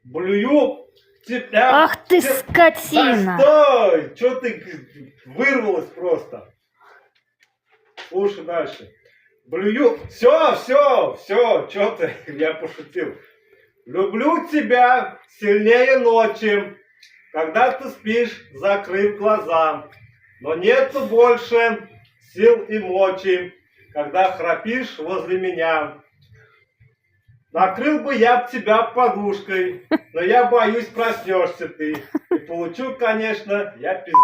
Блюю тебя. Ах ты скотина! Да стой! Чё ты вырвалась просто? Слушай дальше. Блюю. Все, чё ты? Я пошутил. Люблю тебя сильнее ночи, когда ты спишь, закрыв глаза. Но нету больше сил и мочи, когда храпишь возле меня. Накрыл бы я тебя подушкой, но я боюсь, проснешься ты. И получу, конечно, я пизды.